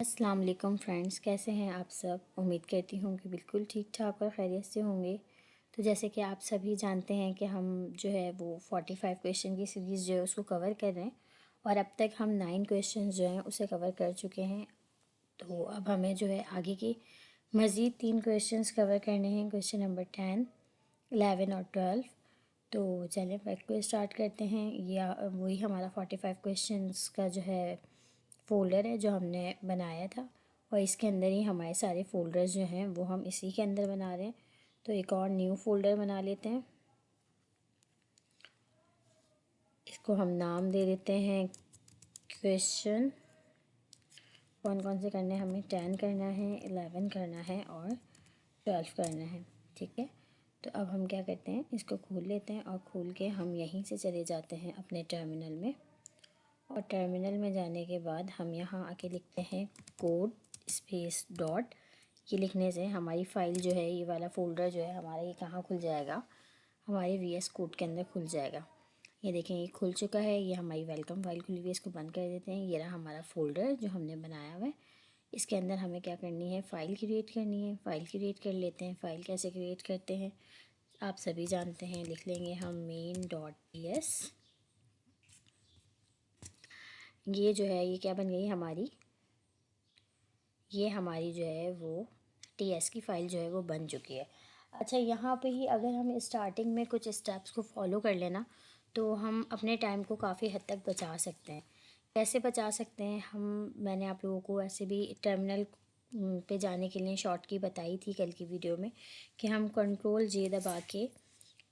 अस्सलाम वालेकुम फ्रेंड्स, कैसे हैं आप सब। उम्मीद करती हूँ कि बिल्कुल ठीक ठाक और खैरियत से होंगे। तो जैसे कि आप सभी जानते हैं कि हम जो है वो 45 क्वेश्चन की सीरीज़ जो है उसको कवर कर रहे हैं और अब तक हम 9 क्वेश्चन जो हैं उसे कवर कर चुके हैं। तो अब हमें जो है आगे की मज़ीद 3 क्वेश्चंस कवर करने हैं, क्वेश्चन नंबर 10, 11 और 12। तो चलें बैक को स्टार्ट करते हैं। या वही हमारा 45 क्वेश्चंस का जो है फ़ोल्डर है जो हमने बनाया था और इसके अंदर ही हमारे सारे फ़ोल्डर्स जो हैं वो हम इसी के अंदर बना रहे हैं। तो एक और न्यू फ़ोल्डर बना लेते हैं। इसको हम नाम दे देते हैं क्वेश्चन। कौन कौन से करने हैं हमें? 10 करना है, 11 करना है और 12 करना है। ठीक है, तो अब हम क्या करते हैं, इसको खोल लेते हैं और खोल के हम यहीं से चले जाते हैं अपने टर्मिनल में। और टर्मिनल में जाने के बाद हम यहाँ आके लिखते हैं कोड स्पेस डॉट। ये लिखने से हमारी फ़ाइल जो है, ये वाला फ़ोल्डर जो है हमारा, ये कहाँ खुल जाएगा? हमारे VS कोड के अंदर खुल जाएगा। ये देखें, ये खुल चुका है। ये हमारी वेलकम फाइल खुली हुई है, इसको बंद कर देते हैं। ये रहा हमारा फ़ोल्डर जो हमने बनाया हुआ है। इसके अंदर हमें क्या करनी है, फ़ाइल क्रिएट करनी है। फ़ाइल क्रिएट कर लेते हैं। फ़ाइल कैसे क्रिएट करते हैं आप सभी जानते हैं। लिख लेंगे हम main.ts। ये जो है, ये क्या बन गई हमारी, ये हमारी जो है वो TS की फ़ाइल जो है वो बन चुकी है। अच्छा, यहाँ पे ही अगर हम स्टार्टिंग में कुछ स्टेप्स को फॉलो कर लेना तो हम अपने टाइम को काफ़ी हद तक बचा सकते हैं। कैसे बचा सकते हैं हम? मैंने आप लोगों को ऐसे भी टर्मिनल पे जाने के लिए शॉर्ट की बताई थी कल की वीडियो में कि हम Ctrl J दबा के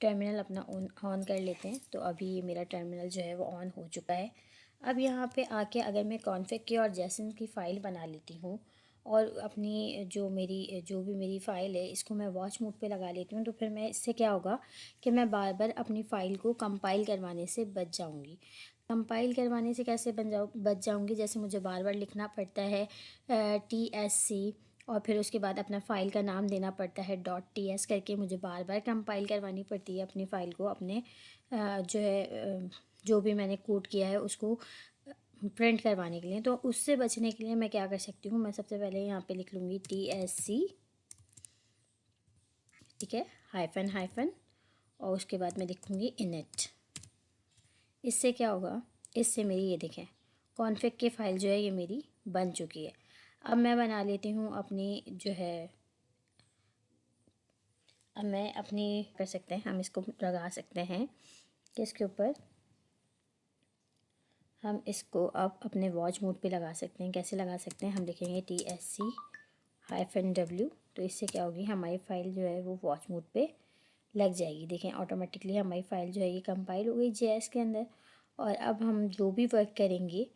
टर्मिनल अपना ऑन कर लेते हैं। तो अभी ये मेरा टर्मिनल जो है वो ऑन हो चुका है। अब यहाँ पे आके अगर मैं कॉन्फ़िग की और जेसन की फ़ाइल बना लेती हूँ और अपनी जो भी मेरी फ़ाइल है इसको मैं वॉच मोड पे लगा लेती हूँ, तो फिर मैं इससे क्या होगा कि मैं बार बार अपनी फ़ाइल को कंपाइल करवाने से बच जाऊँगी। कंपाइल करवाने से कैसे बच जाऊँगी? जैसे मुझे बार बार लिखना पड़ता है TSC और फिर उसके बाद अपना फ़ाइल का नाम देना पड़ता है .ts करके, मुझे बार बार कंपाइल करवानी पड़ती है अपनी फ़ाइल को, अपने जो भी मैंने कोड किया है उसको प्रिंट करवाने के लिए। तो उससे बचने के लिए मैं क्या कर सकती हूँ, मैं सबसे पहले यहाँ पे लिख लूँगी TSC, ठीक है, हाइफन हाइफन, और उसके बाद मैं लिखूँगी इनिट। इससे क्या होगा, इससे मेरी ये देखें कॉन्फ़िग की फ़ाइल जो है ये मेरी बन चुकी है। अब मैं बना लेती हूँ अपनी जो है, अब मैं अपनी कर सकते हैं, हम इसको लगा सकते हैं कि इसके ऊपर हम इसको अब अपने वॉच मोड पे लगा सकते हैं। कैसे लगा सकते हैं? हम लिखेंगे TSC-W। तो इससे क्या होगी, हमारी फ़ाइल जो है वो वॉच मोड पे लग जाएगी। देखें ऑटोमेटिकली हमारी फ़ाइल जो है ये कंपाइल हो गई JS के अंदर। और अब हम जो भी वर्क करेंगे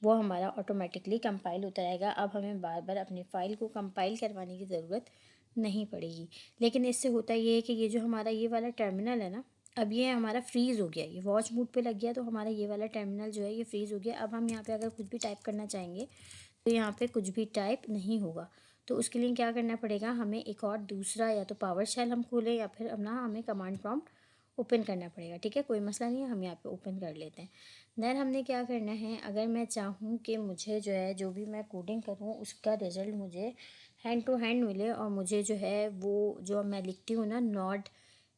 वो हमारा ऑटोमेटिकली कंपाइल होता रहेगा। अब हमें बार बार अपनी फ़ाइल को कंपाइल करवाने की ज़रूरत नहीं पड़ेगी। लेकिन इससे होता ये है कि ये जो हमारा ये वाला टर्मिनल है ना, अब ये हमारा फ्रीज़ हो गया, ये वॉच मोड पे लग गया, तो हमारा ये वाला टर्मिनल जो है ये फ्रीज़ हो गया। अब हम यहाँ पे अगर कुछ भी टाइप करना चाहेंगे तो यहाँ पे कुछ भी टाइप नहीं होगा। तो उसके लिए क्या करना पड़ेगा, हमें एक और दूसरा, या तो पावर शेल हम खोलें या फिर अपना हमें कमांड प्रॉम्प्ट ओपन करना पड़ेगा। ठीक है, कोई मसला नहीं है, हम यहाँ पे ओपन कर लेते हैं। देन हमने क्या करना है, अगर मैं चाहूँ कि मुझे जो है जो भी मैं कोडिंग करूँ उसका रिज़ल्ट मुझे हैंड टू हैंड मिले और मुझे जो है वो जो मैं लिखती हूँ ना नॉट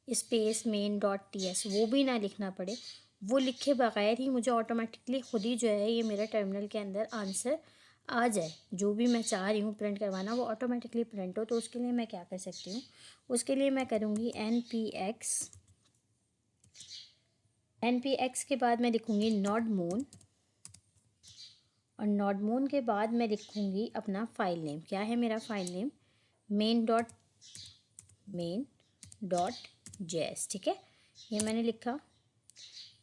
स्पेस main.ts वो भी ना लिखना पड़े, वो लिखे बगैर ही मुझे ऑटोमेटिकली खुद ही जो है ये मेरा टर्मिनल के अंदर आंसर आ जाए, जो भी मैं चाह रही हूँ प्रिंट करवाना वो ऑटोमेटिकली प्रिंट हो। तो उसके लिए मैं क्या कर सकती हूँ, उसके लिए मैं करूँगी npx के बाद मैं लिखूँगी nodemon, और nodemon के बाद मैं लिखूँगी अपना फ़ाइल नेम। क्या है मेरा फ़ाइल नेम? main.js। ठीक है, ये मैंने लिखा।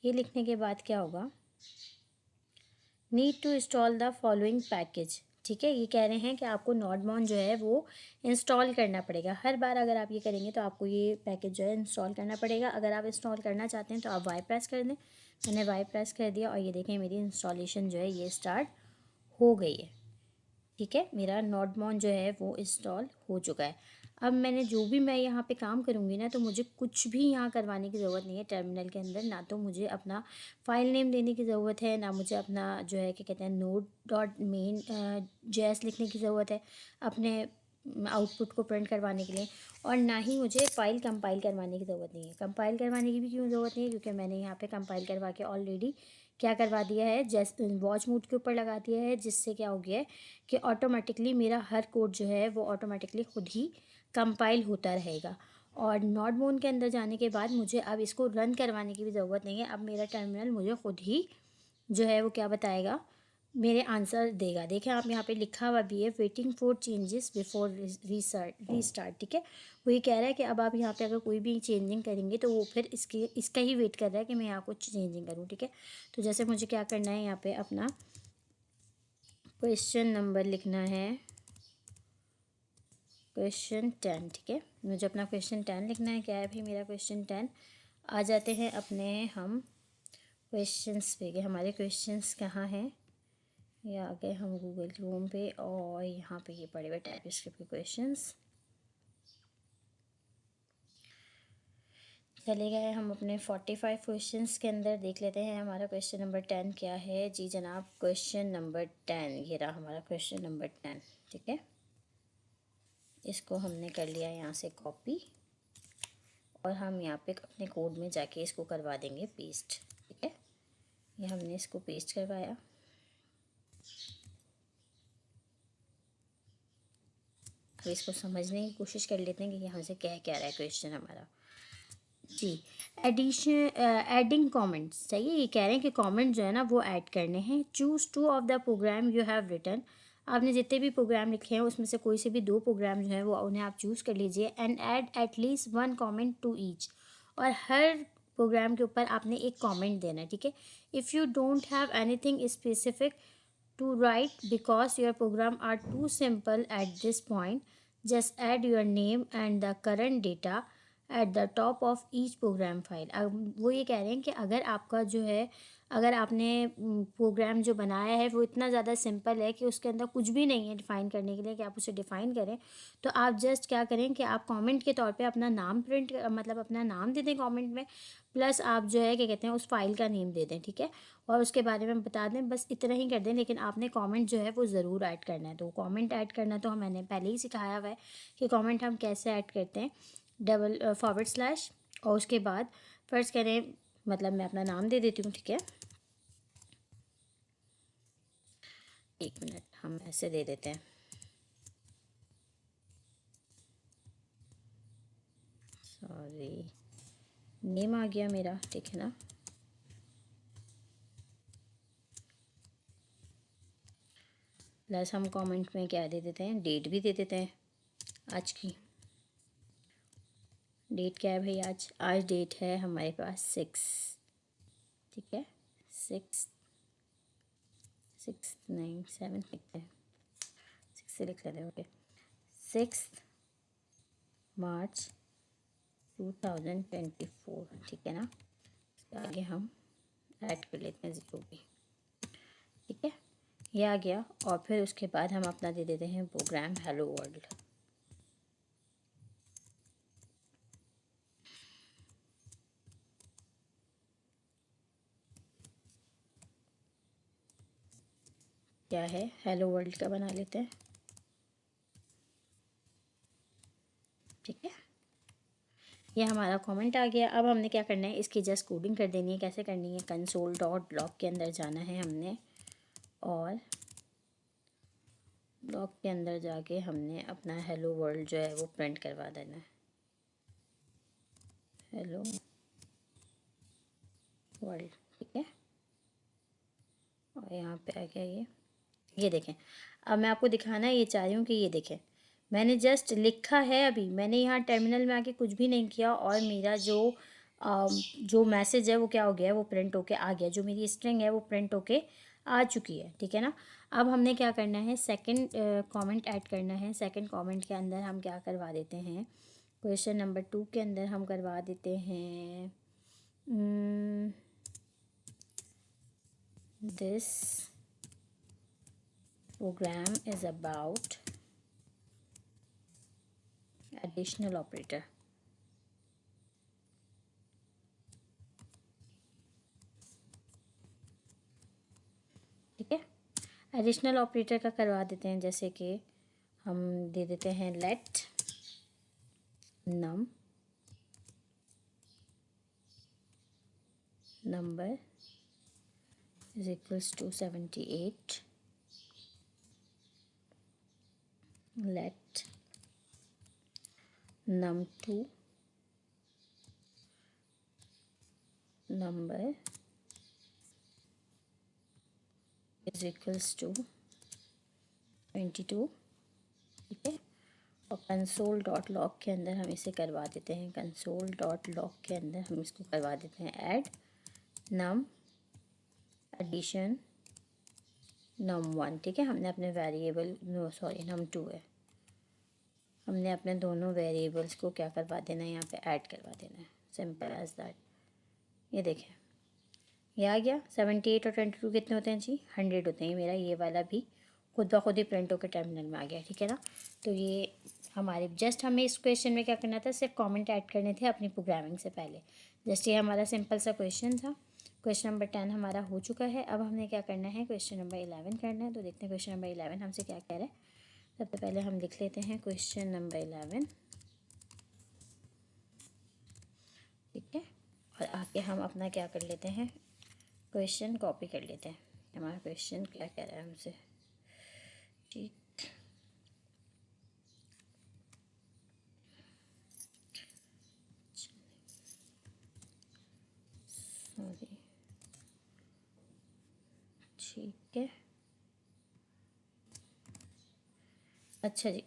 ये लिखने के बाद क्या होगा, need to install the following package. ठीक है, ये कह रहे हैं कि आपको नॉडमॉन जो है वो इंस्टॉल करना पड़ेगा। हर बार अगर आप ये करेंगे तो आपको ये पैकेज जो है इंस्टॉल करना पड़ेगा। अगर आप इंस्टॉल करना चाहते हैं तो आप वाई प्रेस कर दें। मैंने वाई प्रेस कर दिया और ये देखें मेरी इंस्टॉलेशन जो है ये स्टार्ट हो गई है। ठीक है, मेरा नॉडमॉन जो है वो इंस्टॉल हो चुका है। अब मैंने जो भी मैं यहाँ पे काम करूँगी ना, तो मुझे कुछ भी यहाँ करवाने की ज़रूरत नहीं है टर्मिनल के अंदर। ना तो मुझे अपना फ़ाइल नेम देने की ज़रूरत है, ना मुझे अपना जो है क्या कहते हैं नोड डॉट मेन जेएस लिखने की ज़रूरत है अपने आउटपुट को प्रिंट करवाने के लिए, और ना ही मुझे फ़ाइल कंपाइल करवाने की ज़रूरत नहीं है। कंपाइल करवाने की भी क्यों ज़रूरत नहीं है, क्योंकि मैंने यहाँ पे कंपाइल करवा के ऑलरेडी क्या करवा दिया है, जस्ट वॉच मोड के ऊपर लगा दिया है, जिससे क्या हो गया है कि ऑटोमेटिकली मेरा हर कोड जो है वो ऑटोमेटिकली खुद ही कंपाइल होता रहेगा। और नॉट मोड के अंदर जाने के बाद मुझे अब इसको रन करवाने की भी ज़रूरत नहीं है। अब मेरा टर्मिनल मुझे खुद ही जो है वो क्या बताएगा, मेरे आंसर देगा। देखें आप यहाँ पे लिखा हुआ भी है waiting for changes before restart, ठीक है। वो ये कह रहा है कि अब आप यहाँ पे अगर कोई भी चेंजिंग करेंगे तो वो फिर इसका ही वेट कर रहा है कि मैं यहाँ कुछ चेंजिंग करूँ, ठीक है। तो जैसे मुझे क्या करना है, यहाँ पे अपना क्वेश्चन नंबर लिखना है, क्वेश्चन 10, ठीक है। मुझे अपना क्वेश्चन 10 लिखना है। क्या है भाई मेरा क्वेश्चन 10। आ जाते हैं अपने हम क्वेश्चंस पे, कि हमारे क्वेश्चंस कहाँ हैं। ये आ गए हम गूगल क्रोम पे, और यहाँ पे ये पड़े हुए टाइपस्क्रिप्ट के क्वेश्चंस। चले गए हम अपने 45 क्वेश्चंस के अंदर। देख लेते हैं हमारा क्वेश्चन नंबर 10 क्या है। जी जनाब, क्वेश्चन नंबर 10 ये रहा हमारा क्वेश्चन नंबर 10, ठीक है। इसको हमने कर लिया यहाँ से कॉपी, और हम यहाँ पे अपने कोड में जाके इसको करवा देंगे पेस्ट, ठीक है। ये हमने इसको पेस्ट करवाया। अब इसको समझने की कोशिश कर लेते हैं कि यहाँ से क्या क्या रहा है क्वेश्चन हमारा। जी, एडिंग कमेंट्स चाहिए। ये कह रहे हैं कि कमेंट जो है ना वो ऐड करने हैं। Choose two of the program you have written. आपने जितने भी प्रोग्राम लिखे हैं उसमें से कोई से भी 2 प्रोग्राम जो हैं वो उन्हें आप चूज़ कर लीजिए। And add at least 1 comment to each. और हर प्रोग्राम के ऊपर आपने एक कमेंट देना है, ठीक है। If you don't have anything specific to write because your program are too simple at this point, just add your name and the current data at the top of each program file। अब वो ये कह रहे हैं कि अगर आपका जो है, अगर आपने प्रोग्राम जो बनाया है वो इतना ज़्यादा सिंपल है कि उसके अंदर कुछ भी नहीं है डिफ़ाइन करने के लिए कि आप उसे डिफ़ाइन करें, तो आप जस्ट क्या करें कि आप कमेंट के तौर पे अपना नाम प्रिंट मतलब अपना नाम दे दें कमेंट में, प्लस आप जो है क्या कहते हैं उस फाइल का नेम दे दें, ठीक है। और उसके बारे में बता दें, बस इतना ही कर दें। लेकिन आपने कमेंट जो है वो ज़रूर ऐड करना है। तो कमेंट ऐड करना तो मैंने पहले ही सिखाया हुआ है कि कमेंट हम कैसे ऐड करते हैं। डबल फॉरवर्ड स्लैश, और उसके बाद फर्स्ट करें, मतलब मैं अपना नाम दे देती हूँ, ठीक है। 1 मिनट, हम ऐसे दे देते हैं, सॉरी, नेम आ गया मेरा, ठीक है ना। प्लस हम कमेंट में क्या दे देते हैं, डेट भी दे देते हैं आज की। डेट क्या है भाई, आज डेट है हमारे पास 6, ठीक है। 6 6 नहीं 7 लिखते हैं, 6 से लिख लेते हैं, ओके। 6 मार्च 2024, ठीक है ना। इसके आगे हम ऐड कर लेते हैं 0 भी, ठीक है। ये आ गया। और फिर उसके बाद हम अपना दे देते हैं प्रोग्राम हेलो वर्ल्ड। क्या है, हेलो वर्ल्ड का बना लेते हैं, ठीक है। ये हमारा कमेंट आ गया। अब हमने क्या करना है, इसकी जस्ट कोडिंग कर देनी है। कैसे करनी है, कंसोल डॉट लॉग के अंदर जाना है हमने, और लॉग के अंदर जाके हमने अपना हेलो वर्ल्ड जो है वो प्रिंट करवा देना है, हेलो वर्ल्ड, ठीक है। और यहाँ पे आ गया ये देखें। अब मैं आपको दिखाना ये चाह रही हूँ कि ये देखें, मैंने जस्ट लिखा है, अभी मैंने यहाँ टर्मिनल में आके कुछ भी नहीं किया, और मेरा जो मैसेज है वो क्या हो गया है, वो प्रिंट होके आ गया। जो मेरी स्ट्रिंग है वो प्रिंट होके आ चुकी है, ठीक है ना। अब हमने क्या करना है, सेकंड कमेंट ऐड करना है। सेकंड कमेंट के अंदर हम क्या करवा देते हैं, क्वेश्चन नंबर 2 के अंदर हम करवा देते हैं this program is about additional operator. ठीक है, एडिशनल ऑपरेटर का करवा देते हैं, जैसे कि हम दे देते हैं let num number is equals to 78, लेट num2 number is equals to 22। ठीक है, और कंसोल डॉट लॉग के अंदर हम इसे करवा देते हैं, कंसोल डॉट लॉग के अंदर हम इसको करवा देते हैं ऐड नम एडिशन num1। ठीक है, हमने अपने वेरिएबल num2 है, हमने अपने दोनों वेरिएबल्स को क्या करवा देना है, यहाँ पे ऐड करवा देना है, सिंपल एज दैट। ये देखें, ये आ गया। 78 और 22 कितने होते हैं जी? 100 होते हैं। मेरा ये वाला भी खुद ब खुद ही प्रिंट होकर टर्मिनल में आ गया। ठीक है ना, तो ये हमारे जस्ट हमें इस क्वेश्चन में क्या करना था, सिर्फ कमेंट ऐड करने थे अपनी प्रोग्रामिंग से पहले। जस्ट ये हमारा सिंपल सा क्वेश्चन था। क्वेश्चन नंबर 10 हमारा हो चुका है। अब हमने क्या करना है, क्वेश्चन नंबर 11 करना है। तो देखते हैं क्वेश्चन नंबर 11 हमसे क्या कह रहा है। सबसे पहले हम लिख लेते हैं क्वेश्चन नंबर 11। ठीक है, और आके हम अपना क्या कर लेते हैं, क्वेश्चन कॉपी कर लेते हैं। हमारा क्वेश्चन क्या कह रहा है हमसे। ठीक, सॉरी, ठीक है, अच्छा जी,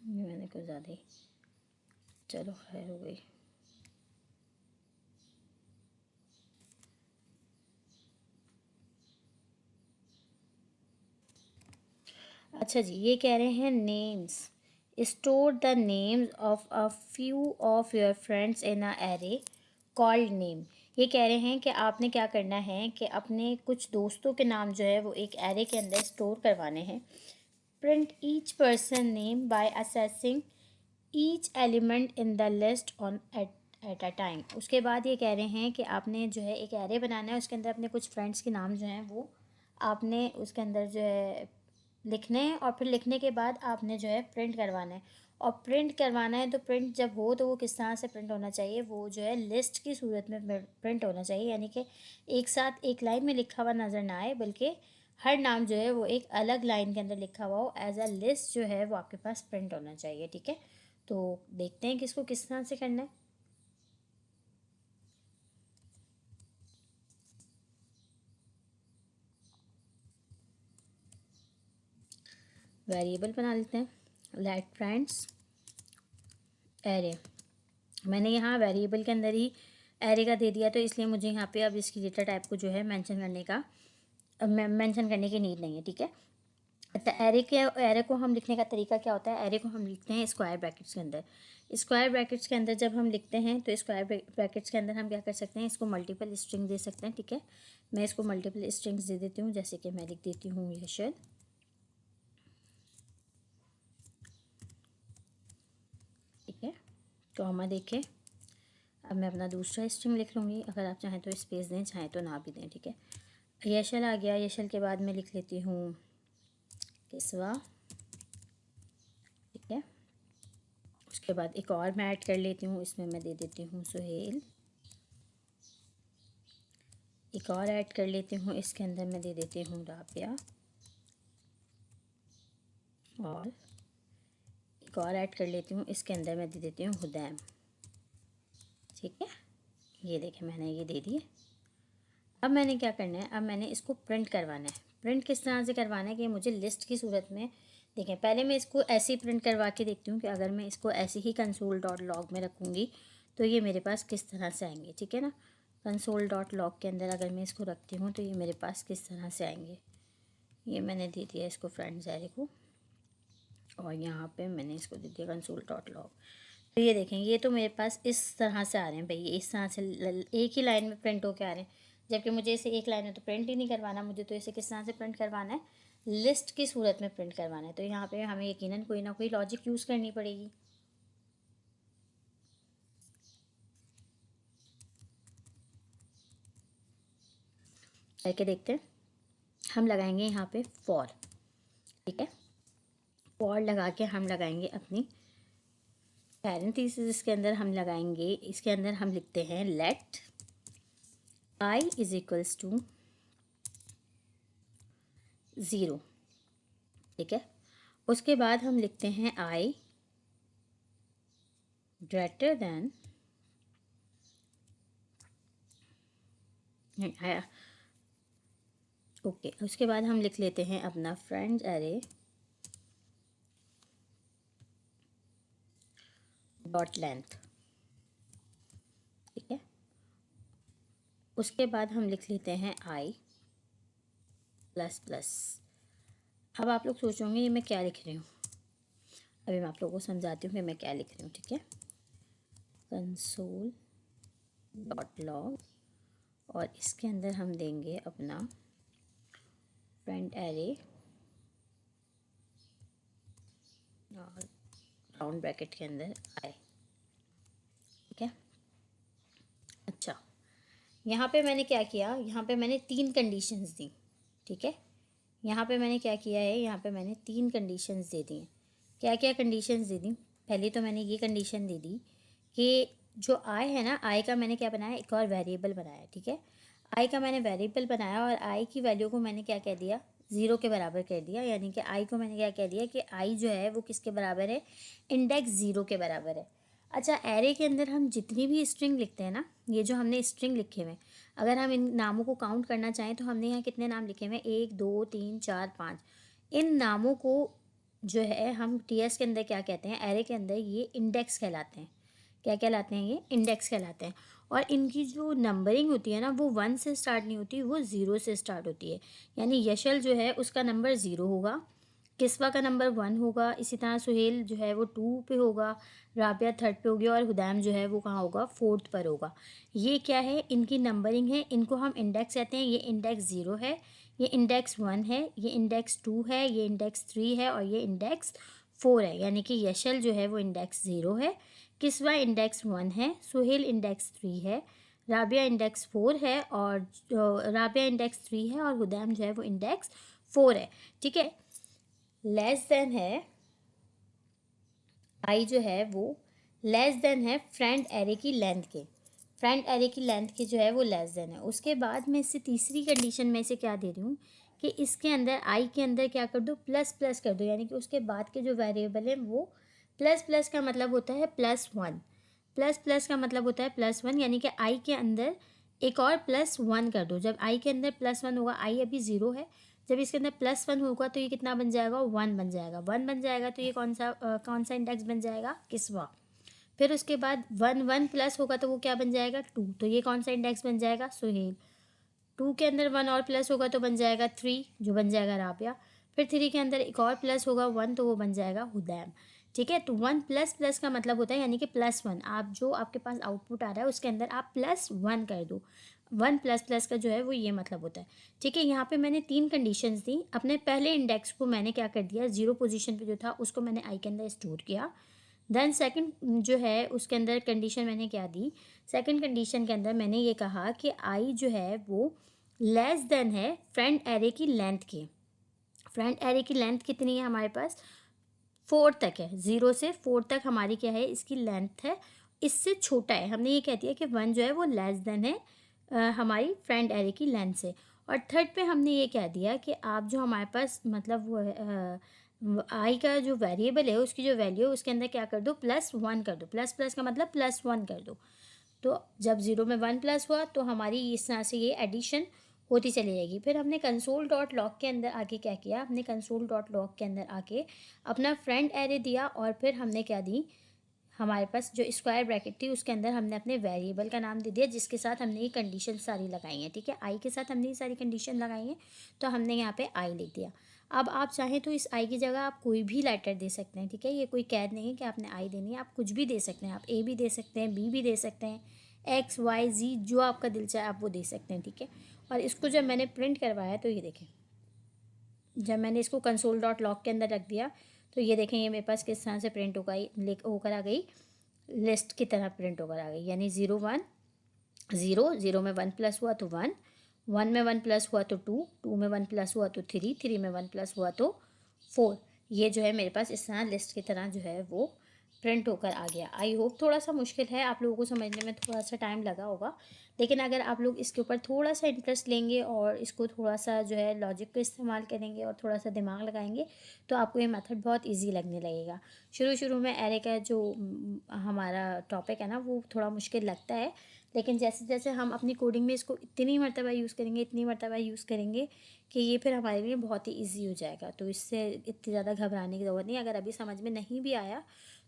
मैंने कुछ ज़्यादा ही, चलो खैर हो गई। अच्छा जी, ये कह रहे हैं names, store the names of a few of your friends in a array called name. ये कह रहे हैं कि आपने क्या करना है कि अपने कुछ दोस्तों के नाम जो है वो एक एरे के अंदर स्टोर करवाने हैं। Print each person name by assessing each element in the list on at a time. उसके बाद ये कह रहे हैं कि आपने जो है एक एरे बनाना है, उसके अंदर अपने कुछ फ्रेंड्स के नाम जो हैं वो आपने उसके अंदर जो है लिखने हैं, और फिर लिखने के बाद आपने जो है प्रिंट करवाना है। और प्रिंट करवाना है तो प्रिंट जब हो तो वो किस तरह से प्रिंट होना चाहिए, वो जो है लिस्ट की सूरत में प्रिंट होना चाहिए, यानी कि एक साथ एक लाइन में लिखा हुआ नज़र ना आए, बल्कि हर नाम जो है वो एक अलग लाइन के अंदर लिखा हुआ हो, एज अ लिस्ट जो है वो आपके पास प्रिंट होना चाहिए। ठीक है, तो देखते हैं कि इसको किस तरह से करना है। वेरिएबल बना लेते हैं, लेट फ्रेंड्स एरे। मैंने यहाँ वेरिएबल के अंदर ही एरे का दे दिया, तो इसलिए मुझे यहाँ पे अब इसकी डेटा टाइप को जो है मेंशन करने की नीड नहीं है। ठीक है, तो एरे को हम लिखने का तरीका क्या होता है, एरे को हम लिखते हैं स्क्वायर ब्रैकेट्स के अंदर। स्क्वायर ब्रैकेट्स के अंदर जब हम लिखते हैं तो स्क्वायर ब्रैकेट्स के अंदर हम क्या कर सकते हैं, इसको मल्टीपल स्ट्रिंग दे सकते हैं। ठीक है, मैं इसको मल्टीपल स्ट्रिंग्स दे देती हूँ, जैसे कि मैं लिख देती हूँ यशल। ठीक है, तो हम देखें, अब मैं अपना दूसरा स्ट्रिंग लिख लूँगी। अगर आप चाहें तो स्पेस दें, चाहें तो ना भी दें। ठीक है, यशल आ गया। यशल के बाद मैं लिख लेती हूँ किस्वा। ठीक है, उसके बाद एक और मैं ऐड कर लेती हूँ, इसमें मैं दे देती हूँ सुहेल। एक और ऐड कर लेती हूँ, इसके अंदर मैं दे देती हूँ राबिया। और एक और ऐड कर लेती हूँ, इसके अंदर मैं दे देती हूँ हुदैम। ठीक है, ये देखें मैंने ये दे दिए। अब मैंने क्या करना है, अब मैंने इसको प्रिंट करवाना है। प्रिंट किस तरह से करवाना है कि मुझे लिस्ट की सूरत में देखें। पहले मैं इसको ऐसे ही प्रिंट करवा के देखती हूँ कि अगर मैं इसको ऐसे ही कंसोल डॉट लॉग में रखूँगी तो ये मेरे पास किस तरह से आएंगे। ठीक है ना, कंसोल डॉट लॉग के अंदर अगर मैं इसको रखती हूँ तो ये मेरे पास किस तरह से आएंगे। ये मैंने दे दिया इसको फ्रेंड्स एरे को, और यहाँ पे मैंने इसको दे दिया कंसोल डॉट लॉग। तो ये देखें, ये तो मेरे पास इस तरह से आ रहे हैं भाई, ये इस तरह से एक ही लाइन में प्रिंट होके आ रहे हैं। जबकि मुझे इसे एक लाइन में तो प्रिंट ही नहीं करवाना, मुझे तो इसे किस तरह से प्रिंट करवाना है, लिस्ट की सूरत में प्रिंट करवाना है। तो यहाँ पे हमें यकीनन कोई ना कोई लॉजिक यूज़ करनी पड़ेगी। करके देखते हैं। हम लगाएंगे यहाँ पे फॉर, ठीक है। फॉर लगा के हम लगाएंगे अपनी पैरेंथेसिस के अंदर हम लगाएंगे, इसके अंदर हम लिखते हैं let i is equals to 0, ठीक है। उसके बाद हम लिखते हैं आई ग्रेटर देन ओके। उसके बाद हम लिख लेते हैं अपना फ्रेंड्स एरे डॉट लेंथ, ठीक है। उसके बाद हम लिख लेते हैं आई प्लस प्लस। अब आप लोग सोचोगे ये मैं क्या लिख रही हूँ, अभी मैं आप लोगों को समझाती हूँ कि मैं क्या लिख रही हूँ, ठीक है। कंसोल डॉट लॉग और इसके अंदर हम देंगे अपना फ्रेंड एरे और राउंड ब्रैकेट के अंदर आई, ठीक है। अच्छा, यहाँ पे मैंने क्या किया, यहाँ पे मैंने 3 कंडीशंस दी, ठीक है। यहाँ पे मैंने क्या किया है, यहाँ पे मैंने 3 कंडीशंस दे दी हैं। क्या क्या कंडीशंस दे दी, पहले तो मैंने ये कंडीशन दे दी कि जो आई है ना, आई का मैंने क्या बनाया, एक और वेरिएबल बनाया, ठीक है। आई का मैंने वेरिएबल बनाया और आई की वैल्यू को मैंने क्या कह दिया, 0 के बराबर कर दिया। यानी कि आई को मैंने क्या कह दिया कि आई जो है वो किसके बराबर है, इंडेक्स 0 के बराबर है। अच्छा, एरे के अंदर हम जितनी भी स्ट्रिंग लिखते हैं ना, ये जो हमने स्ट्रिंग लिखे हुए हैं, अगर हम इन नामों को काउंट करना चाहें तो हमने यहाँ कितने नाम लिखे हुए हैं, 1 2 3 4 5। इन नामों को जो है हम टीएस के अंदर क्या कहते हैं, एरे के अंदर ये इंडेक्स कहलाते हैं। क्या कहलाते हैं, ये इंडेक्स कहलाते हैं। और इनकी जो नंबरिंग होती है ना, वो 1 से स्टार्ट नहीं होती, वो 0 से स्टार्ट होती है। यानी यशल जो है उसका नंबर 0 होगा, किस्वा का नंबर 1 होगा, इसी तरह सुहेल जो है वो 2 पे होगा, राबिया 3rd पे होगी और हुदैम जो है वो कहाँ होगा, 4th पर होगा। ये क्या है, इनकी नंबरिंग है, इनको हम इंडेक्स कहते हैं। ये इंडेक्स 0 है, ये इंडेक्स 1 है, ये इंडेक्स 2 है, ये इंडेक्स 3 है और ये इंडेक्स 4 है। यानी कि यशल जो है वो इंडेक्स 0 है, किस्वा इंडेक्स 1 है, सुहेल इंडेक्स 3 है, राबिया इंडेक्स 4 है और राबिया इंडेक्स 3 है और हुदैम जो है वो इंडेक्स 4 है, ठीक है। लेस देन है, आई जो है वो लेस देन है फ्रेंड एरे की लेंथ के, फ्रेंड एरे की लेंथ के जो है वो लेस देन है। उसके बाद मैं इससे तीसरी कंडीशन में से क्या दे रही हूँ कि इसके अंदर आई के अंदर क्या कर दो, प्लस प्लस कर दो। यानी कि उसके बाद के जो वेरिएबल है वो प्लस प्लस का मतलब होता है +1, प्लस प्लस का मतलब होता है +1। यानी कि आई के अंदर एक और +1 कर दो। जब आई के अंदर +1 होगा, आई अभी 0 है, जब इसके अंदर +1 होगा तो ये कितना बन जाएगा, 1 बन जाएगा। 1 बन जाएगा तो ये कौन सा इंडेक्स बन जाएगा, किस्वा। फिर उसके बाद 1 प्लस होगा तो वो क्या बन जाएगा, 2, तो ये कौन सा इंडेक्स बन जाएगा, सुहेल। 2 के अंदर 1 और प्लस होगा तो बन जाएगा 3, जो बन जाएगा राबिया। फिर 3 के अंदर एक और प्लस होगा 1, तो वो बन जाएगा हुदैम, ठीक है। तो 1 प्लस प्लस का मतलब होता है, यानी कि +1, आप जो आपके पास आउटपुट आ रहा है उसके अंदर आप +1 कर दो। 1 प्लस प्लस का जो है वो ये मतलब होता है, ठीक है। यहाँ पे मैंने 3 कंडीशंस दी। अपने पहले इंडेक्स को मैंने क्या कर दिया, 0 पोजीशन पे जो था उसको मैंने आई के अंदर स्टोर किया। देन सेकंड जो है उसके अंदर कंडीशन मैंने क्या दी, सेकंड कंडीशन के अंदर मैंने ये कहा कि आई जो है वो लेस देन है फ्रेंड एरे की लेंथ के। फ्रेंड एरे की लेंथ कितनी है हमारे पास, 4 तक है, 0 से 4 तक हमारी क्या है, इसकी लेंथ है। इससे छोटा है, हमने ये कह दिया कि 1 जो है वो लेस देन है हमारी फ्रेंड एरे की लेंथ से। और थर्ड पे हमने ये कह दिया कि आप जो हमारे पास मतलब वो आई का जो वेरिएबल है उसकी जो वैल्यू है उसके अंदर क्या कर दो, +1 कर दो। प्लस प्लस का मतलब +1 कर दो। तो जब 0 में 1 प्लस हुआ तो हमारी इस तरह से ये एडिशन होती चली जाएगी। फिर हमने कंसोल डॉट लॉग के अंदर आके क्या किया, हमने कंसोल डॉट लॉग के अंदर आके अपना फ्रेंड एरे दिया और फिर हमने क्या दी, हमारे पास जो स्क्वायर ब्रैकेट थी उसके अंदर हमने अपने वेरिएबल का नाम दे दिया जिसके साथ हमने ये कंडीशन सारी लगाई हैं, ठीक है। आई के साथ हमने ये सारी कंडीशन लगाई हैं तो हमने यहाँ पे आई लिख दिया। अब आप चाहें तो इस आई की जगह आप कोई भी लेटर दे सकते हैं, ठीक है। ये कोई कैद नहीं है कि आपने आई देनी है, आप कुछ भी दे सकते हैं। आप ए भी दे सकते हैं, बी भी दे सकते हैं, एक्स वाई जी जो आपका दिल चाहे आप वो दे सकते हैं, ठीक है। और इसको जब मैंने प्रिंट करवाया तो ये देखें, जब मैंने इसको कंसोल डॉट लॉग के अंदर रख दिया तो ये देखें, ये मेरे पास किस तरह से प्रिंट होकर आ गई, लिस्ट की तरह प्रिंट होकर आ गई। यानी 0 1 0, 0 में 1 प्लस हुआ तो 1, 1 में 1 प्लस हुआ तो 2, 2 में 1 प्लस हुआ तो 3, 3 में 1 प्लस हुआ तो 4। ये जो है मेरे पास इस तरह लिस्ट की तरह जो है वो प्रिंट होकर आ गया। आई होप थोड़ा सा मुश्किल है, आप लोगों को समझने में थोड़ा सा टाइम लगा होगा, लेकिन अगर आप लोग इसके ऊपर थोड़ा सा इंटरेस्ट लेंगे और इसको थोड़ा सा जो है लॉजिक का इस्तेमाल करेंगे और थोड़ा सा दिमाग लगाएंगे तो आपको ये मेथड बहुत इजी लगने लगेगा। शुरू शुरू में एरे का जो हमारा टॉपिक है ना वो थोड़ा मुश्किल लगता है, लेकिन जैसे जैसे हम अपनी कोडिंग में इसको इतनी मर्तबा यूज़ करेंगे, इतनी मर्तबा यूज़ करेंगे कि ये फिर हमारे लिए बहुत ही ईजी हो जाएगा। तो इससे इतनी ज़्यादा घबराने की ज़रूरत नहीं। अगर अभी समझ में नहीं भी आया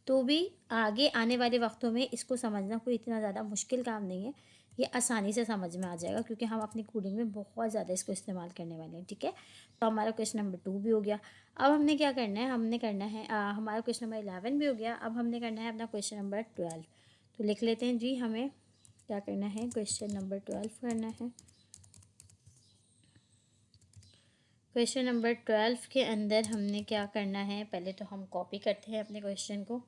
तो भी आगे आने वाले वक्तों में इसको समझना कोई इतना ज़्यादा मुश्किल काम नहीं है, ये आसानी से समझ में आ जाएगा क्योंकि हम अपनी कोडिंग में बहुत ज़्यादा इसको इस्तेमाल करने वाले हैं। ठीक है, तो हमारा क्वेश्चन नंबर 2 भी हो गया। अब हमने क्या करना है, हमने करना है हमारा क्वेश्चन नंबर 11 भी हो गया। अब हमने करना है अपना क्वेश्चन नंबर 12। तो लिख लेते हैं जी, हमें क्या करना है, क्वेश्चन नंबर 12 करना है। क्वेश्चन नंबर 12 के अंदर हमने क्या करना है, पहले तो हम कॉपी करते हैं अपने क्वेश्चन को।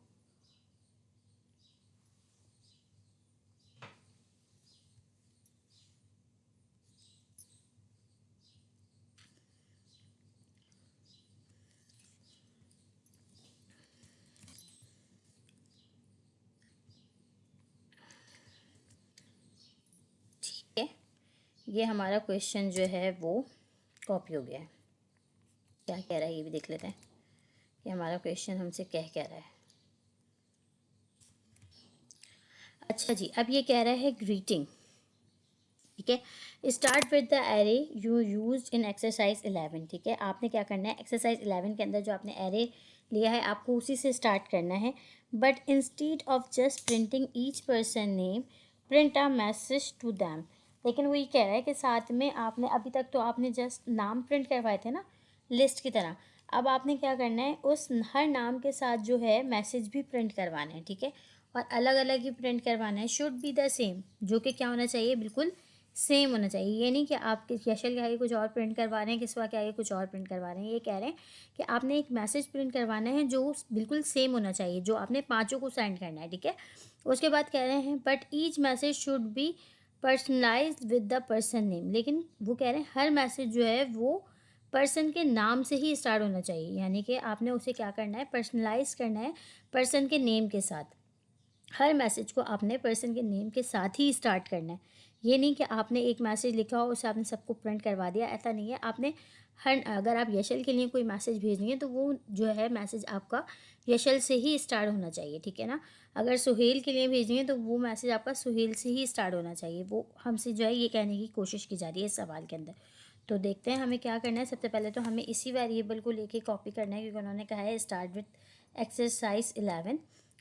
ठीक है, ये हमारा क्वेश्चन जो है वो कॉपी हो गया है। क्या कह रहा है ये भी देख लेते हैं कि हमारा क्वेश्चन हमसे क्या कह रहा है। अच्छा जी, अब ये कह रहा है ग्रीटिंग। ठीक है, start with the array you use in exercise 11। ठीक है, आपने क्या करना है, एक्सरसाइज 11 के अंदर जो आपने एरे लिया है आपको उसी से स्टार्ट करना है। But instead of just printing each person name, print a message to them. लेकिन वो ये कह रहा है कि साथ में आपने अभी तक तो आपने जस्ट नाम प्रिंट करवाए थे ना लिस्ट की तरह, अब आपने क्या करना है, उस हर नाम के साथ जो है मैसेज भी प्रिंट करवाना है। ठीक है, और अलग अलग ही प्रिंट करवाना है। शुड बी द सेम, जो कि क्या होना चाहिए, बिल्कुल सेम होना चाहिए। ये नहीं कि आप यशल के आगे कुछ और प्रिंट करवा रहे हैं, किसवा के आगे कुछ और प्रिंट करवा रहे हैं। ये कह रहे हैं कि आपने एक मैसेज प्रिंट करवाना है जो बिल्कुल सेम होना चाहिए, जो आपने पांचों को सेंड करना है। ठीक है, उसके बाद कह रहे हैं but each message should be personalise with the person name. लेकिन वो कह रहे हैं हर मैसेज जो है वो पर्सन के नाम से ही स्टार्ट होना चाहिए, यानी कि आपने उसे क्या करना है, पर्सनलाइज करना है पर्सन के नेम के साथ। हर मैसेज को आपने पर्सन के नेम के साथ ही स्टार्ट करना है। ये नहीं कि आपने एक मैसेज लिखा हो उसे आपने सबको प्रिंट करवा दिया, ऐसा नहीं है। आपने हर, अगर आप यशल के लिए कोई मैसेज भेजनी है तो वो जो है मैसेज आपका यशल से ही स्टार्ट होना चाहिए। ठीक है ना, अगर सुहेल के लिए भेजनी है तो वो मैसेज आपका सुहेल से ही स्टार्ट होना चाहिए। वो हमसे जो है ये कहने की कोशिश की जा रही है इस सवाल के अंदर। तो देखते हैं हमें क्या करना है। सबसे पहले तो हमें इसी वेरिएबल को लेके कॉपी करना है क्योंकि उन्होंने कहा है स्टार्ट विथ एक्सरसाइज 11।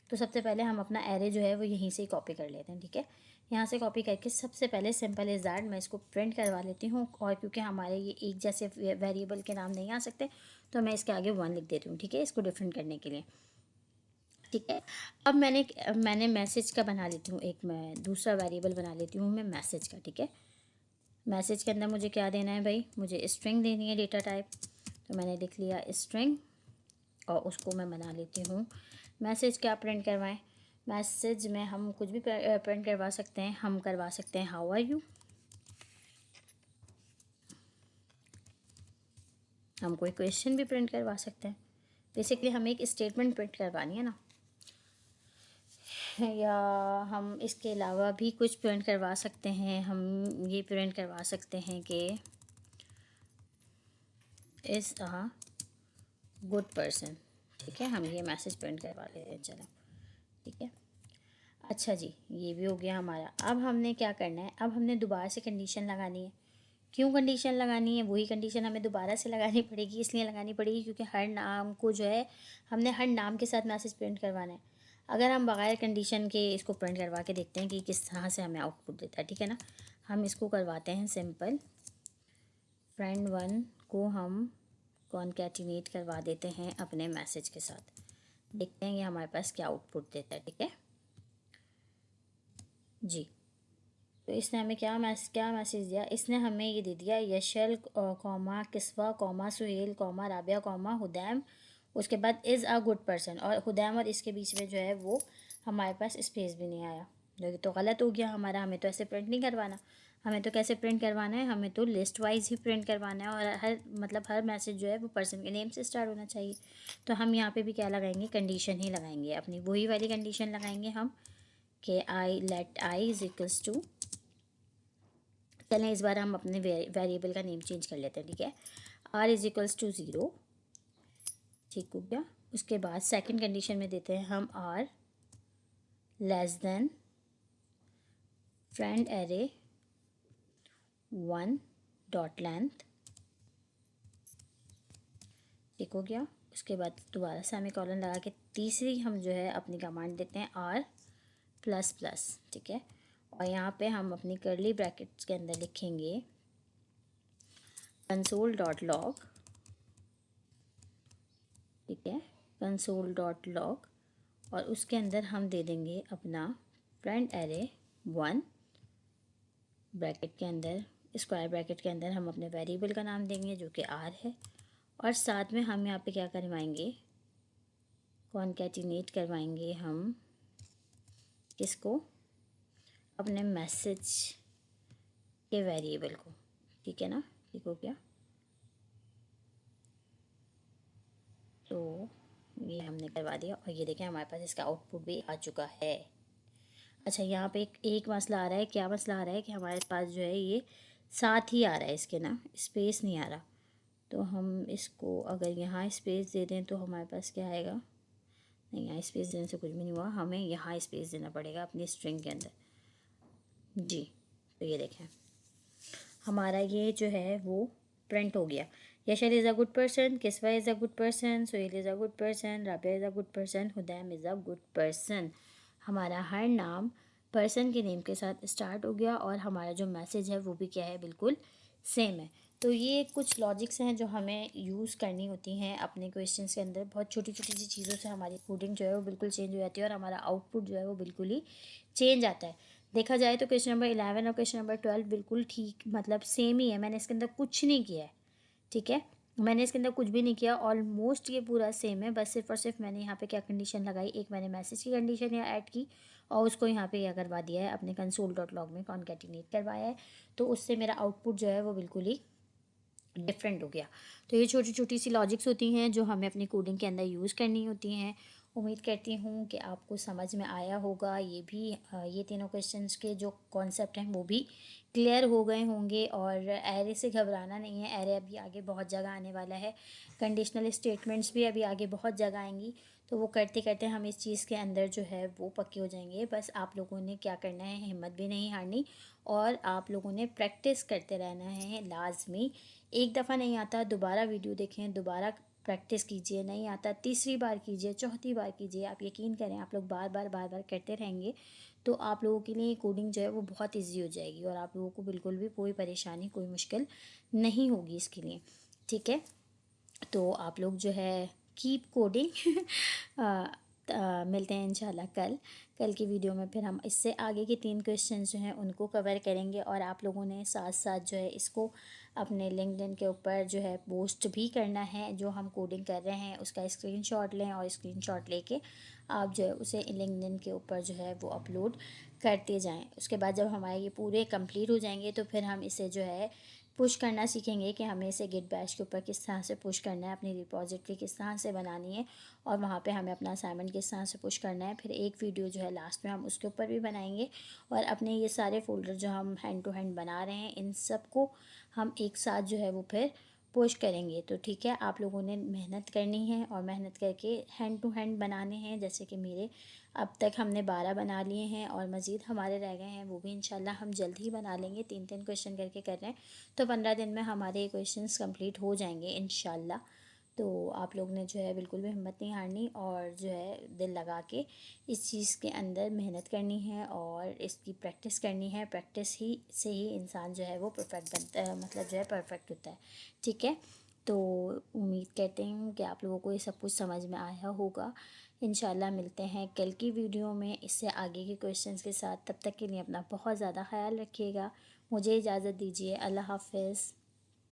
तो सबसे पहले हम अपना एरे जो है वो यहीं से ही कॉपी कर लेते हैं। ठीक है, यहाँ से कॉपी करके सबसे पहले सिंपल इज़ दैट मैं इसको प्रिंट करवा लेती हूँ। और क्योंकि हमारे ये एक जैसे वेरिएबल के नाम नहीं आ सकते तो मैं इसके आगे 1 लिख देती हूँ। ठीक है, इसको डिफरेंट करने के लिए। ठीक है, अब मैंने मैसेज का बना लेती हूँ, एक मैं दूसरा वेरिएबल बना लेती हूँ मैं मैसेज का। ठीक है, मैसेज के अंदर मुझे क्या देना है भाई, मुझे स्ट्रिंग देनी है डेटा टाइप। तो मैंने लिख लिया स्ट्रिंग और उसको मैं बना लेती हूँ मैसेज। क्या प्रिंट करवाएं, मैसेज में हम कुछ भी प्रिंट करवा सकते हैं। हम करवा सकते हैं हाउ आर यू, हम कोई क्वेश्चन भी प्रिंट करवा सकते हैं। बेसिकली हमें एक स्टेटमेंट प्रिंट करवानी है ना, या हम इसके अलावा भी कुछ प्रिंट करवा सकते हैं। हम ये प्रिंट करवा सकते हैं कि इज़ अ गुड पर्सन। ठीक है, हम ये मैसेज प्रिंट करवा लेते हैं। चलो ठीक है, अच्छा जी, ये भी हो गया हमारा। अब हमने क्या करना है, अब हमने दोबारा से कंडीशन लगानी है। क्यों कंडीशन लगानी है, वही कंडीशन हमें दोबारा से लगानी पड़ेगी। इसलिए लगानी पड़ेगी क्योंकि हर नाम को जो है हमने हर नाम के साथ मैसेज प्रिंट करवाना है। अगर हम बगैर कंडीशन के इसको प्रिंट करवा के देखते हैं कि किस तरह से हमें आउटपुट देता है। ठीक है ना, हम इसको करवाते हैं सिंपल, फ्रेंड 1 को हम कॉन्कैटिनेट करवा देते हैं अपने मैसेज के साथ। देखते हैं ये हमारे पास क्या आउटपुट देता है। ठीक है जी, तो इसने हमें क्या मैसेज दिया, इसने हमें ये दे दिया Yashal comma Kiswa comma Suhail comma Rabia comma Hudaim, उसके बाद इज़ अ गुड पर्सन। और हुदैम और इसके बीच में जो है वो हमारे पास स्पेस भी नहीं आया, जो कि तो गलत हो गया हमारा। हमें तो ऐसे प्रिंट नहीं करवाना, हमें तो कैसे प्रिंट करवाना है, हमें तो लिस्ट वाइज ही प्रिंट करवाना है और हर मैसेज जो है वो पर्सन के नेम से स्टार्ट होना चाहिए। तो हम यहाँ पे भी क्या लगाएंगे, कंडीशन ही लगाएंगे, अपनी वही वाली कंडीशन लगाएंगे हम कि let i is equals to, चलें इस बार हम अपने वेरिएबल का नेम चेंज कर लेते हैं, ठीक है। आर इज इक्वल्स टू 0, ठीक हो गया। उसके बाद सेकंड कंडीशन में देते हैं हम are less than friend array 1 dot length, ठीक हो गया। उसके बाद दोबारा सेमीकोलन लगा के तीसरी हम जो है अपनी कमांड देते हैं आर प्लस प्लस, ठीक है। और यहाँ पे हम अपनी कर्ली ब्रैकेट्स के अंदर लिखेंगे कंसोल डॉट लॉग, ठीक है, कंसोल डॉट लॉग, और उसके अंदर हम दे देंगे अपना फ्रेंड एरे 1 ब्रैकेट के अंदर, स्क्वायर ब्रैकेट के अंदर हम अपने वेरिएबल का नाम देंगे जो कि आर है, और साथ में हम यहाँ पे क्या करवाएंगे, कॉन्कैटिनेट करवाएंगे हम किसको, अपने मैसेज के वेरिएबल को, ठीक है ना, ठीक हो गया। तो ये हमने करवा दिया और ये देखें हमारे पास इसका आउटपुट भी आ चुका है। अच्छा यहाँ पे एक मसला आ रहा है, क्या मसला आ रहा है कि हमारे पास जो है ये साथ ही आ रहा है इसके ना, स्पेस नहीं आ रहा। तो हम इसको अगर यहाँ स्पेस दे दें तो हमारे पास क्या आएगा, नहीं यहाँ स्पेस देने से कुछ भी नहीं हुआ, हमें यहाँ स्पेस देना पड़ेगा अपनी स्ट्रिंग के अंदर जी। तो ये देखें हमारा ये जो है वो प्रिंट हो गया, Yashal is a good person, Kiswa is a good person, Sohail is a good person, Rabia is a good person, Hudaim is a good person. हमारा हर नाम पर्सन के नेम के साथ स्टार्ट हो गया और हमारा जो मैसेज है वो भी क्या है, बिल्कुल सेम है। तो ये कुछ लॉजिक्स हैं जो हमें यूज़ करनी होती हैं अपने क्वेश्चंस के अंदर। बहुत छोटी छोटी सी चीज़ों से हमारी कोडिंग जो है वो बिल्कुल चेंज हो जाती है और हमारा आउटपुट जो है वो बिल्कुल ही चेंज आता है। देखा जाए तो क्वेश्चन नंबर 11 और क्वेश्चन नंबर 12 बिल्कुल ठीक मतलब सेम ही है, मैंने इसके अंदर कुछ नहीं किया है, ठीक है, मैंने इसके अंदर कुछ भी नहीं किया, ऑलमोस्ट ये पूरा सेम है। बस सिर्फ और सिर्फ मैंने यहाँ पे क्या कंडीशन लगाई, एक मैंने मैसेज की कंडीशन यहाँ ऐड की और उसको यहाँ पे क्या करवा दिया है, अपने कंसोल डॉट लॉग में कॉन्कैटिनेट करवाया है। तो उससे मेरा आउटपुट जो है वो बिल्कुल ही डिफरेंट हो गया। तो ये छोटी छोटी सी लॉजिक्स होती हैं जो हमें अपनी कोडिंग के अंदर यूज़ करनी होती हैं। उम्मीद करती हूँ कि आपको समझ में आया होगा, ये भी ये तीनों क्वेश्चंस के जो कॉन्सेप्ट हैं वो भी क्लियर हो गए होंगे। और एरे से घबराना नहीं है, एरे अभी आगे बहुत जगह आने वाला है, कंडीशनल स्टेटमेंट्स भी अभी आगे बहुत जगह आएंगी। तो वो करते करते हम इस चीज़ के अंदर जो है वो पक्के हो जाएंगे। बस आप लोगों ने क्या करना है, हिम्मत भी नहीं हारनी और आप लोगों ने प्रैक्टिस करते रहना है लाजमी। एक दफ़ा नहीं आता दोबारा वीडियो देखें, दोबारा प्रैक्टिस कीजिए, नहीं आता तीसरी बार कीजिए, चौथी बार कीजिए। आप यकीन करें आप लोग बार बार करते रहेंगे तो आप लोगों के लिए कोडिंग जो है वो बहुत इजी हो जाएगी और आप लोगों को बिल्कुल भी कोई परेशानी कोई मुश्किल नहीं होगी इसके लिए, ठीक है। तो आप लोग जो है कीप कोडिंग मिलते हैं इंशाल्लाह कल की वीडियो में। फिर हम इससे आगे के 3 क्वेश्चन जो हैं उनको कवर करेंगे और आप लोगों ने साथ साथ जो है इसको अपने लिंक्डइन के ऊपर जो है पोस्ट भी करना है। जो हम कोडिंग कर रहे हैं उसका स्क्रीनशॉट लें और स्क्रीनशॉट लेके आप जो है उसे लिंक्डइन के ऊपर जो है वो अपलोड करते जाएं। उसके बाद जब हमारे ये पूरे कंप्लीट हो जाएंगे तो फिर हम इसे जो है पुश करना सीखेंगे कि हमें इसे गिट बैश के ऊपर किस तरह से पुश करना है, अपनी रिपॉजिटरी किस तरह से बनानी है और वहाँ पे हमें अपना असाइनमेंट किस तरह से पुश करना है। फिर एक वीडियो जो है लास्ट में हम उसके ऊपर भी बनाएंगे और अपने ये सारे फोल्डर जो हम हैंड टू हैंड बना रहे हैं इन सब को हम एक साथ जो है वो फिर पुश करेंगे। तो ठीक है, आप लोगों ने मेहनत करनी है और मेहनत करके हैंड टू हैंड बनाने हैं। जैसे कि मेरे अब तक हमने 12 बना लिए हैं और मज़ीद हमारे रह गए हैं, वो भी इंशाल्लाह हम जल्द ही बना लेंगे। 3 क्वेश्चन करके कर रहे हैं तो 15 दिन में हमारे क्वेश्चंस कंप्लीट हो जाएंगे इंशाल्लाह। तो आप लोग ने जो है बिल्कुल भी हिम्मत नहीं हारनी और जो है दिल लगा के इस चीज़ के अंदर मेहनत करनी है और इसकी प्रैक्टिस करनी है। प्रैक्टिस ही से ही इंसान जो है वो परफेक्ट बनता है, मतलब जो है परफेक्ट होता है, ठीक है। तो उम्मीद करते हैं कि आप लोगों को ये सब कुछ समझ में आया होगा। इंशाल्लाह मिलते हैं कल की वीडियो में इससे आगे के क्वेश्चंस के साथ। तब तक के लिए अपना बहुत ज़्यादा ख्याल रखिएगा। मुझे इजाज़त दीजिए। अल्लाह हाफ़िज़।